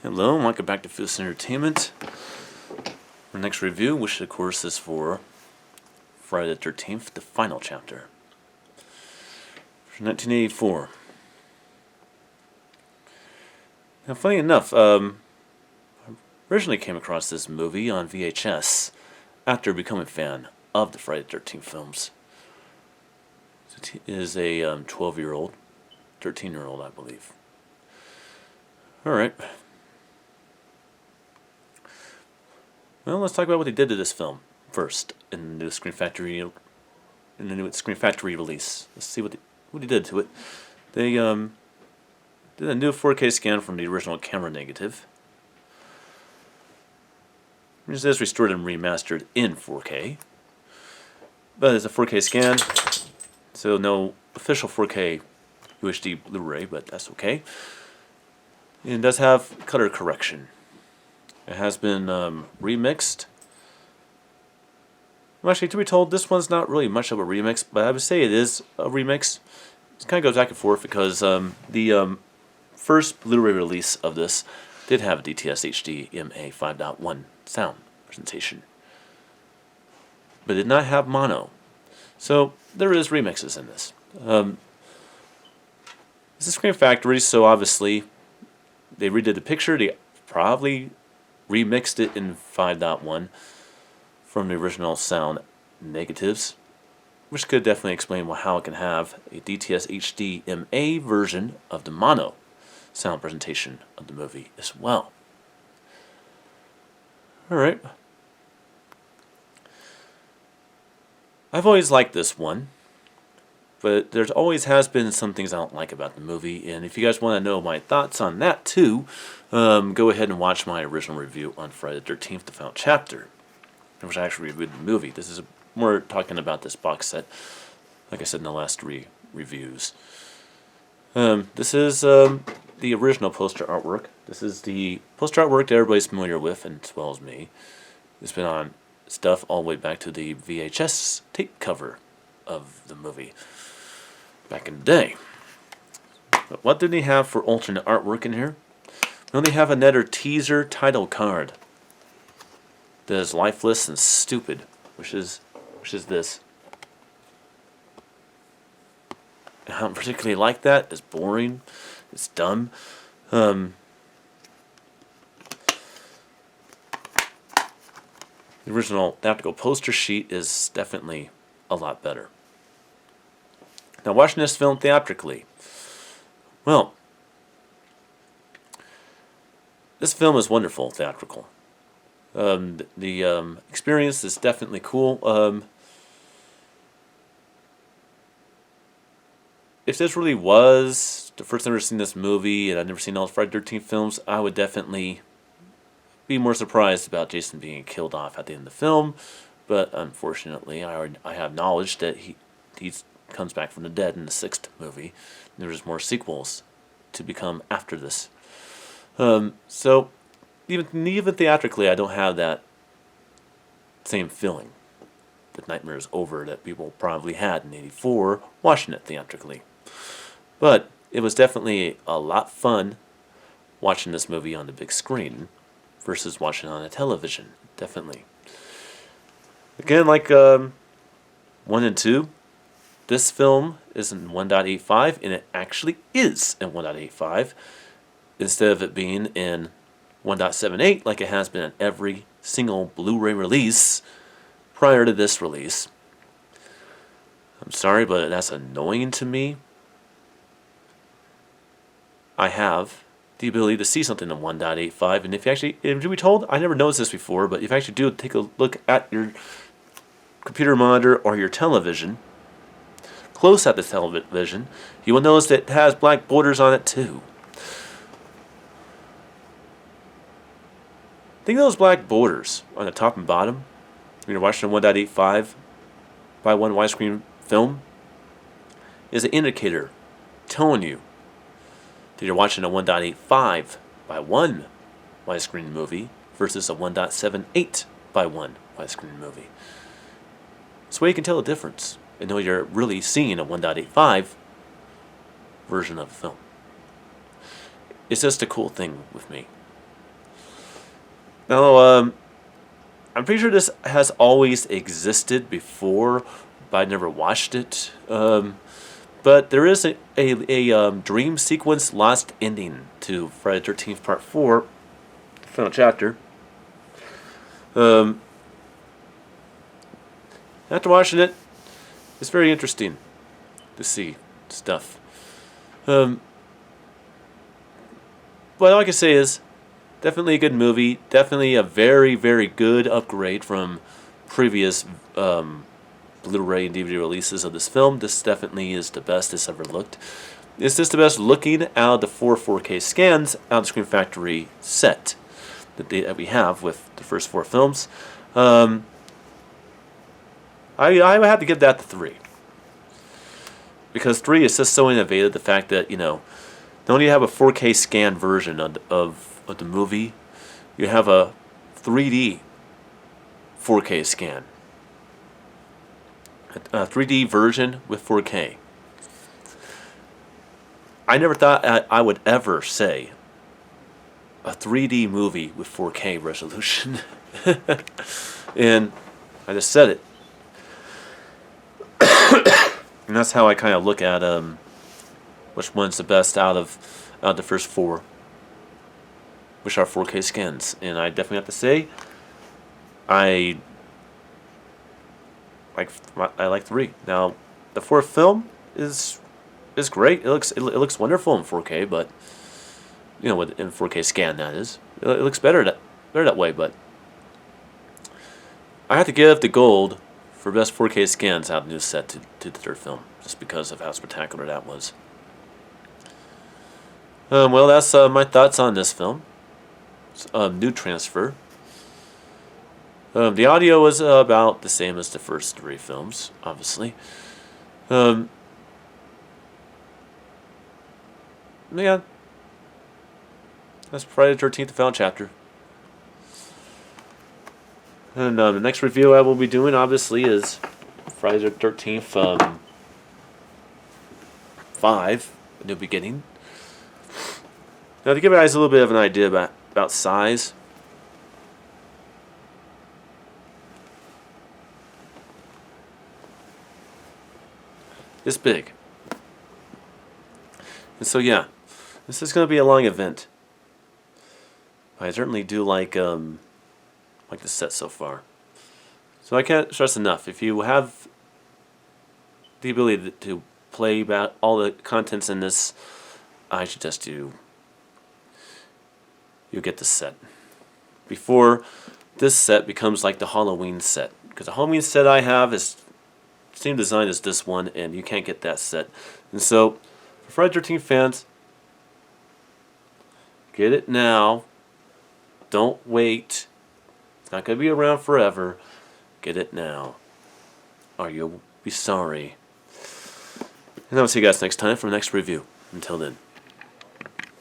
Hello, and welcome back to Foods Entertainment. Our next review, which of course is for Friday the 13th, the final chapter. From 1984. Now, funny enough, I originally came across this movie on VHS after becoming a fan of the Friday the 13th films. It is a 12-year-old, 13-year-old, I believe. Alright. Well, let's talk about what they did to this film first in the new Screen Factory release. Let's see what they did to it. They did a new 4K scan from the original camera negative. It is restored and remastered in 4K, but it's a 4K scan, so no official 4K UHD Blu-ray, but that's okay. It does have color correction. It has been remixed. Well, actually, to be told, this one's not really much of a remix, but I would say it is a remix. It kind of goes back and forth because the first Blu-ray release of this did have a DTS HD MA 5.1 sound presentation, but did not have mono. So there is remixes in this. This is Screen Factory, so obviously they redid the picture. They probably remixed it in 5.1 from the original sound negatives, which could definitely explain how it can have a DTS HD MA version of the mono sound presentation of the movie as well. Alright. I've always liked this one, but there's always has been some things I don't like about the movie, and if you guys want to know my thoughts on that too, go ahead and watch my original review on Friday the 13th, the final chapter, in which I actually reviewed the movie. This is more talking about this box set, like I said in the last three reviews. This is the original poster artwork. This is the poster artwork that everybody's familiar with, and as well as me. It's been on stuff all the way back to the VHS tape cover of the movie back in the day. But what do they have for alternate artwork in here? Well, they have another teaser title card that is lifeless and stupid, which is this. I don't particularly like that. It's boring. It's dumb. The original optical poster sheet is definitely a lot better. Now, watching this film theatrically, well, this film is wonderful theatrical. The experience is definitely cool. If this really was the first time I've ever seen this movie and I've never seen all the Friday the 13th films, I would definitely be more surprised about Jason being killed off at the end of the film. But unfortunately, I have knowledge that he comes back from the dead in the 6th movie. There's more sequels to become after this. So even theatrically, I don't have that same feeling. The nightmare is over that people probably had in '84 watching it theatrically. But it was definitely a lot fun watching this movie on the big screen versus watching it on a television. Definitely. Again, like 1 and 2, this film is in 1.85, and it actually is in 1.85 instead of it being in 1.78 like it has been in every single Blu-ray release prior to this release. I'm sorry, but that's annoying to me. I have the ability to see something in 1.85, and if you actually, to be told, I never noticed this before, but if you actually do take a look at your computer monitor or your television, close at the television, you will notice that it has black borders on it too. Think of those black borders on the top and bottom when you're watching a 1.85 by 1 widescreen film is an indicator telling you that you're watching a 1.85 by 1 widescreen movie versus a 1.78 by 1 widescreen movie. This way you can tell the difference and know you're really seeing a 1.85 version of a film. It's just a cool thing with me. Now, I'm pretty sure this has always existed before, but I never watched it. But there is a dream sequence lost ending to Friday the 13th Part 4, the final chapter. After watching it, it's very interesting to see stuff. But all I can say is, definitely a good movie. Definitely a very, very good upgrade from previous Blu-ray and DVD releases of this film. This definitely is the best it's ever looked. It's just the best looking out of the 4K scans out of the Screen Factory set that we have with the first 4 films. I would have to give that the 3. Because 3 is just so innovative. The fact that, not only have a 4K scan version of the movie, you have a 3D 4K scan. A 3D version with 4K. I never thought I would ever say a 3D movie with 4K resolution. And I just said it. And that's how I kind of look at which one's the best out of the first 4, which are 4K scans. And I definitely have to say, I like 3. Now, the 4th film is great. It looks wonderful in 4K, but in 4K scan, that is. It looks better that way. But I have to give the gold for best 4K scans out of the new set to the 3rd film, just because of how spectacular that was. Well, that's my thoughts on this film. New transfer. The audio was about the same as the first 3 films, obviously. Yeah. That's Friday the 13th, the final chapter. And the next review I will be doing, obviously, is Friday the 13th 5, A New Beginning. Now, to give you guys a little bit of an idea about size, it's big. And so, yeah, this is going to be a long event. I certainly do like the set so far. So I can't stress enough, if you have the ability to play about all the contents in this, I suggest you get this set before this set becomes like the Halloween set. Because the Halloween set I have is same design as this one, and you can't get that set. And so, for Friday the 13th fans, get it now. Don't wait. It's not going to be around forever. Get it now, or you'll be sorry. And I'll see you guys next time for the next review. Until then.